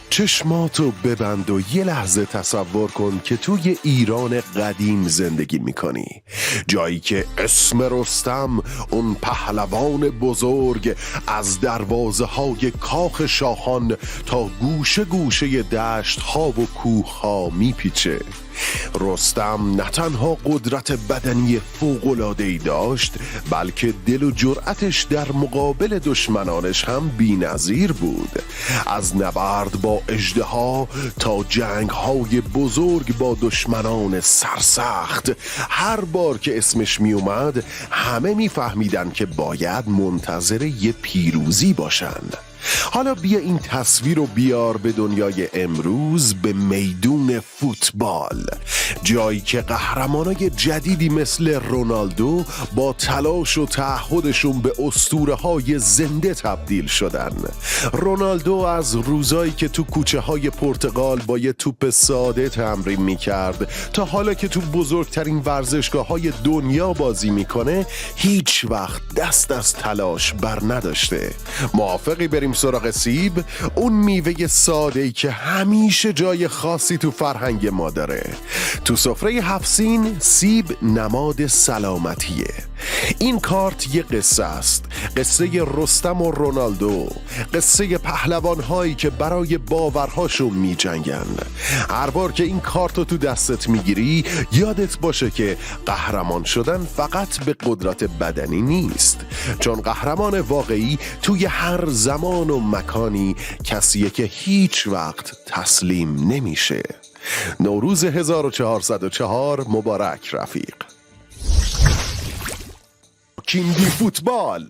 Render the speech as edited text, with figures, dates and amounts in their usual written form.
چشماتو ببند و یه لحظه تصور کن که توی ایران قدیم زندگی میکنی، جایی که اسم رستم، اون پهلوان بزرگ، از دروازه های کاخ شاهان تا گوشه گوشه دشت ها و کوه ها میپیچه. رستم نه تنها قدرت بدنی فوق‌العاده‌ای داشت، بلکه دل و جرأتش در مقابل دشمنانش هم بی‌نظیر بود. از نبرد با اژدها تا جنگ‌های بزرگ با دشمنان سرسخت، هر بار که اسمش می اومد همه میفهمیدن که باید منتظر یه پیروزی باشند. حالا بیا این تصویر رو بیار به دنیای امروز، به میدون فوتبال، جایی که قهرمانای جدیدی مثل رونالدو با تلاش و تعهدشون به اسطوره‌های زنده تبدیل شدن. رونالدو از روزایی که تو کوچه های پرتغال با یه توپ ساده تمرین میکرد تا حالا که تو بزرگترین ورزشگاه‌های دنیا بازی میکنه، هیچ وقت دست از تلاش بر نداشته. موافقی بریم سراغ سیب، اون میوه ساده‌ای که همیشه جای خاصی تو فرهنگ ما داره. تو سفره 7 سین سیب نماد سلامتیه. این کارت یه قصه است، قصه رستم و رونالدو، قصه پهلوان هایی که برای باورهاشون می جنگن. هر بار که این کارت رو تو دستت میگیری یادت باشه که قهرمان شدن فقط به قدرت بدنی نیست، چون قهرمان واقعی توی هر زمان و مکانی کسیه که هیچ وقت تسلیم نمیشه. نوروز 1404 مبارک رفیق. کیندی فوتبال.